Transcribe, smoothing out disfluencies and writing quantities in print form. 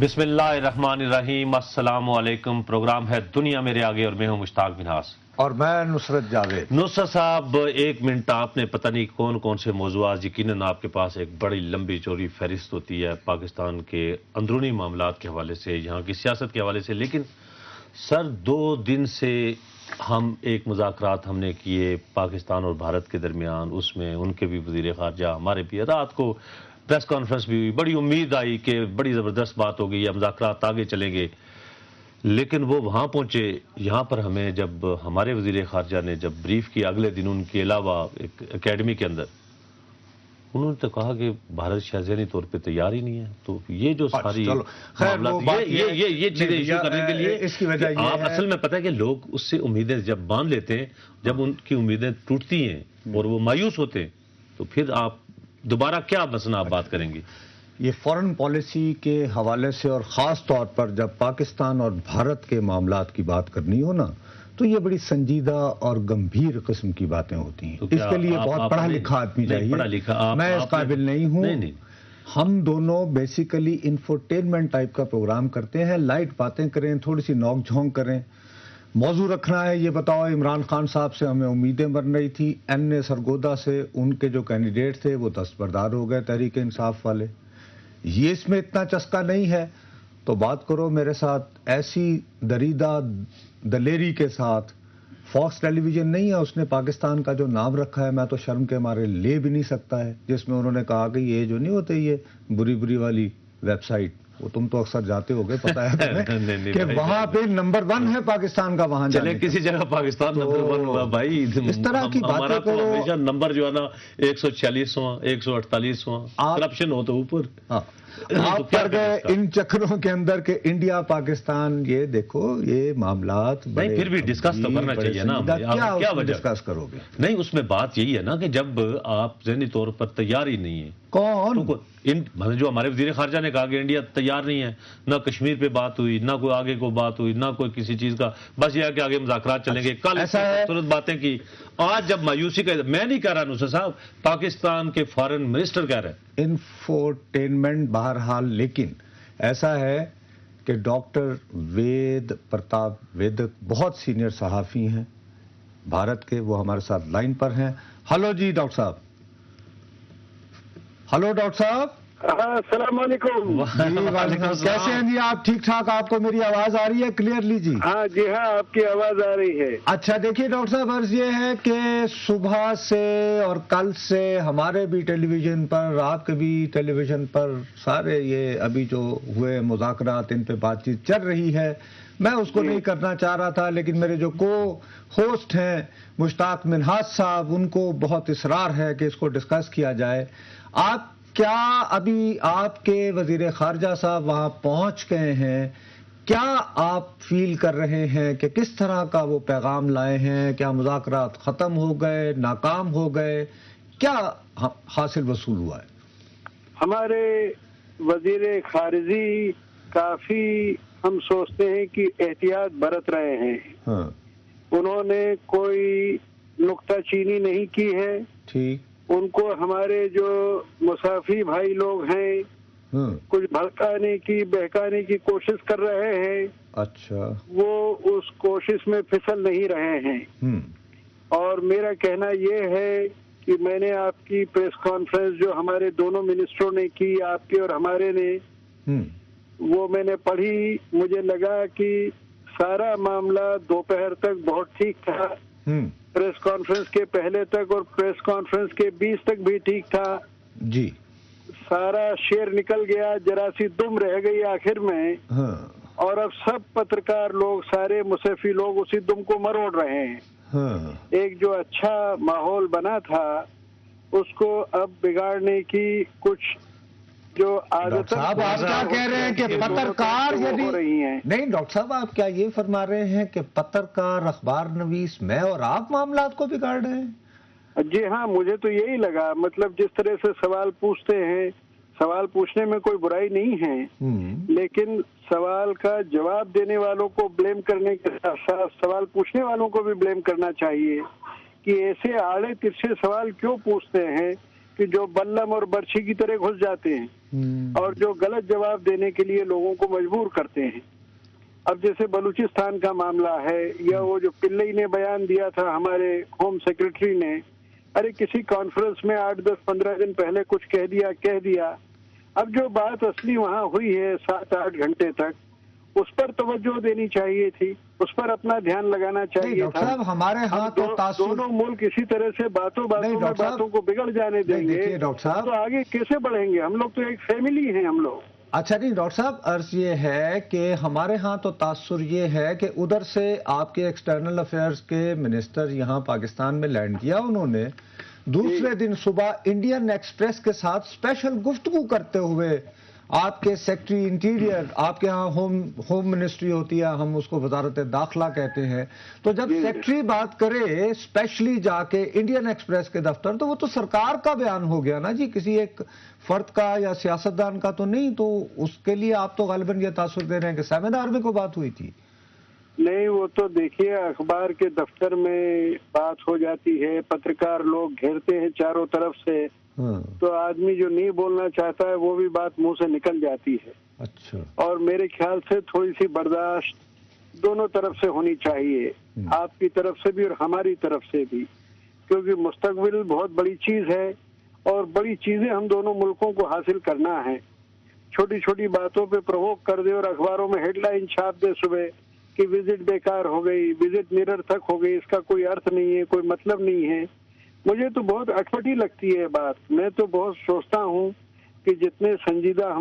بسم اللہ الرحمن الرحیم، السلام علیکم۔ پروگرام ہے دنیا میرے آگے اور میں ہوں مشتاق منہاس اور میں نصرت جاوید۔ نصرت صاحب، ایک منٹ آپ نے پتہ نہیں کون سے موضوعات، یقیناً آپ کے پاس ایک بڑی لمبی چوڑی فہرست ہوتی ہے پاکستان کے اندرونی معاملات کے حوالے سے، یہاں کی سیاست کے حوالے سے، لیکن سر 2 دن سے ہم ایک مذاکرات ہم نے کیے پاکستان اور بھارت کے درمیان، اس میں ان کے بھی وزیر خارجہ، ہمارے بھی، رات کو پریس کانفرنس بھی ہوئی، بڑی امید آئی کہ بڑی زبردست بات ہو گئی ہے، مذاکرات آگے چلیں گے، لیکن وہ وہاں پہنچے۔ یہاں پر ہمیں جب ہمارے وزیر خارجہ نے جب بریف کیا اگلے دن ان کے علاوہ ایک اکیڈمی کے اندر، انہوں نے تو کہا کہ بھارت شاید ذہنی طور پہ تیار ہی نہیں ہے۔ تو یہ جو ساری معاملات، یہ چیزیں ایشو کرنے کے لیے اس کی وجہ یہ آپ اصل میں پتہ ہے کہ لوگ اس سے امیدیں جب باندھ لیتے ہیں، جب ان کی امیدیں ٹوٹتی ہیں اور وہ مایوس ہوتے ہیں، تو پھر آپ دوبارہ کیا مسئلہ آپ بات کریں گے؟ یہ فورن پالیسی کے حوالے سے، اور خاص طور پر جب پاکستان اور بھارت کے معاملات کی بات کرنی ہو نا، تو یہ بڑی سنجیدہ اور گمبھیر قسم کی باتیں ہوتی ہیں۔ اس کے لیے بہت پڑھا لکھا آدمی چاہیے، میں اس قابل نہیں ہوں۔ ہم دونوں بیسیکلی انفوٹینمنٹ ٹائپ کا پروگرام کرتے ہیں، لائٹ باتیں کریں، تھوڑی سی نوک جھونک کریں۔ موضوع رکھنا ہے، یہ بتاؤ عمران خان صاحب سے ہمیں امیدیں بن رہی تھی، این اے سرگودا سے ان کے جو کینڈیڈیٹ تھے وہ دستبردار ہو گئے تحریک انصاف والے، یہ اس میں اتنا چسکا نہیں ہے تو بات کرو میرے ساتھ۔ ایسی دریدہ دلیری کے ساتھ فاکس ٹیلی ویژن نہیں ہے، اس نے پاکستان کا جو نام رکھا ہے میں تو شرم کے مارے لے بھی نہیں سکتا ہے، جس میں انہوں نے کہا کہ یہ جو نہیں ہوتے یہ بری والی ویب سائٹ، وہ تم تو اکثر جاتے ہوگے، پتہ ہے تمہیں کہ وہاں پہ نمبر 1 ہے پاکستان کا، وہاں چلے کسی جگہ پاکستان نمبر 1 ہوا بھائی، اس طرح کی باتیں کرو۔ ہمیشہ نمبر جو ہے نا 146واں 148واں، کرپشن ہو تو اوپر۔ آپ پڑ گئے ان چکروں کے اندر کہ انڈیا پاکستان، یہ دیکھو یہ معاملات نہیں، پھر بھی ڈسکس تو کرنا چاہیے نا، کیا وجہ ڈسکس کرو گے؟ نہیں، اس میں بات یہی ہے نا کہ جب آپ ذہنی طور پر تیار ہی نہیں ہیں، کون جو ہمارے وزیر خارجہ نے کہا کہ انڈیا تیار نہیں ہے، نہ کشمیر پہ بات ہوئی، نہ کوئی آگے کو بات ہوئی، نہ کوئی کسی چیز کا، بس یہ ہے کہ آگے مذاکرات چلیں گے۔ کل خوبصورت باتیں کی، آج جب مایوسی کا، میں نہیں کہہ رہا نصرت صاحب، پاکستان کے فارن منسٹر کہہ رہے ہیں انفوٹینمنٹ بہرحال، لیکن ایسا ہے کہ ڈاکٹر وید پرتاپ ویدک بہت سینئر صحافی ہیں بھارت کے، وہ ہمارے ساتھ لائن پر ہیں۔ ہلو جی ڈاکٹر صاحب، ہلو ڈاکٹر صاحب۔ السلام علیکم۔ کیسے ہیں جی آپ؟ ٹھیک ٹھاک؟ آپ کو میری آواز آ رہی ہے کلیئرلی جی؟ ہاں جی ہاں، آپ کی آواز آ رہی ہے۔ اچھا دیکھیے ڈاکٹر صاحب، عرض یہ ہے کہ صبح سے اور کل سے ہمارے بھی ٹیلی ویژن پر، آپ کے بھی ٹیلی ویژن پر، سارے یہ ابھی جو ہوئے مذاکرات، ان پہ بات چیت چل رہی ہے۔ میں اس کو نہیں کرنا چاہ رہا تھا، لیکن میرے جو کو ہوسٹ ہیں مشتاق منہاس صاحب، ان کو بہت اصرار ہے کہ اس کو ڈسکس کیا جائے۔ آپ کیا ابھی آپ کے وزیر خارجہ صاحب وہاں پہنچ گئے ہیں؟ کیا آپ فیل کر رہے ہیں کہ کس طرح کا وہ پیغام لائے ہیں؟ کیا مذاکرات ختم ہو گئے، ناکام ہو گئے، کیا حاصل وصول ہوا ہے؟ ہمارے وزیر خارجی کافی، ہم سوچتے ہیں کہ احتیاط برت رہے ہیں۔ انہوں نے کوئی نکتہ چینی نہیں کی ہے۔ ٹھیک۔ ان کو ہمارے جو مسافی بھائی لوگ ہیں کچھ بھڑکانے کی، بہکانے کی کوشش کر رہے ہیں۔ اچھا۔ وہ اس کوشش میں پھسل نہیں رہے ہیں۔ اور میرا کہنا یہ ہے کہ میں نے آپ کی پریس کانفرنس جو ہمارے دونوں منسٹروں نے کی، آپ کے اور ہمارے نے، وہ میں نے پڑھی، مجھے لگا کہ سارا معاملہ دوپہر تک بہت ٹھیک تھا، پریس کانفرنس کے پہلے تک اور پریس کانفرنس کے 20 تک بھی ٹھیک تھا جی۔ سارا شیر نکل گیا، جرا سی دم رہ گئی آخر میں، اور اب سب پترکار لوگ، سارے مصحفی لوگ اسی دم کو مروڑ رہے ہیں۔ ایک جو اچھا ماحول بنا تھا اس کو اب بگاڑنے کی کچھ جو عادت۔ صاحب آپ کیا کہہ رہے ہیں کہ پترکار نہیں؟ ڈاکٹر صاحب آپ کیا یہ فرما رہے ہیں کہ پترکار، اخبار نویس، میں اور آپ معاملات کو بگاڑ رہے ہیں؟ جی ہاں، مجھے تو یہی لگا۔ مطلب جس طرح سے سوال پوچھتے ہیں، سوال پوچھنے میں کوئی برائی نہیں ہے، لیکن سوال کا جواب دینے والوں کو بلیم کرنے کے ساتھ ساتھ سوال پوچھنے والوں کو بھی بلیم کرنا چاہیے کہ ایسے آڑے ترچھے سوال کیوں پوچھتے ہیں کہ جو بلم اور برچھی کی طرح گھس جاتے ہیں اور جو غلط جواب دینے کے لیے لوگوں کو مجبور کرتے ہیں. اب جیسے بلوچستان کا معاملہ ہے یا وہ جو پلئی نے بیان دیا تھا ہمارے ہوم سیکرٹری نے, ارے کسی کانفرنس میں 8, 10, 15 دن پہلے کچھ کہہ دیا. اب جو بات اصلی وہاں ہوئی ہے 7, 8 گھنٹے تک, اس پر توجہ دینی چاہیے تھی, اس پر اپنا دھیان لگانا چاہیے تھا. صاحب ہمارے ہاں تو دونوں ملک اسی طرح سے باتوں میں باتوں کو بگڑ جانے دیں گے تو آگے کیسے بڑھیں گے؟ ہم لوگ تو ایک فیملی ہیں ہم لوگ. اچھا نہیں ڈاکٹر صاحب, عرض یہ ہے کہ ہمارے ہاں تو تاثر یہ ہے کہ ادھر سے آپ کے ایکسٹرنل افیئرز کے منسٹر یہاں پاکستان میں لینڈ کیا, انہوں نے دوسرے دن صبح انڈین ایکسپریس کے ساتھ اسپیشل گفتگو کرتے ہوئے آپ کے سیکٹری انٹیریئر, آپ کے ہاں ہوم منسٹری ہوتی ہے, ہم اس کو وزارت داخلہ کہتے ہیں, تو جب سیکٹری بات کرے اسپیشلی جا کے انڈین ایکسپریس کے دفتر, تو وہ تو سرکار کا بیان ہو گیا نا جی, کسی ایک فرد کا یا سیاستدان کا تو نہیں. تو اس کے لیے آپ تو غالباً یہ تاثر دے رہے ہیں کہ سیمینار میں کوئی بات ہوئی تھی. نہیں, وہ تو دیکھیے اخبار کے دفتر میں بات ہو جاتی ہے, پترکار لوگ گھیرتے ہیں چاروں طرف سے, تو آدمی جو نہیں بولنا چاہتا ہے وہ بھی بات منہ سے نکل جاتی ہے. اچھا. اور میرے خیال سے تھوڑی سی برداشت دونوں طرف سے ہونی چاہیے, آپ کی طرف سے بھی اور ہماری طرف سے بھی, کیونکہ مستقبل بہت بڑی چیز ہے اور بڑی چیزیں ہم دونوں ملکوں کو حاصل کرنا ہے. چھوٹی چھوٹی باتوں پہ پرووک کر دے اور اخباروں میں ہیڈ لائن چھاپ دے صبح کہ وزٹ بیکار ہو گئی, وزٹ نررتھک ہو گئی, اس کا کوئی ارتھ نہیں ہے, کوئی مطلب نہیں ہے. مجھے تو بہت اٹپٹی لگتی ہے بات. میں تو بہت سوچتا ہوں کہ جتنے سنجیدہ ہم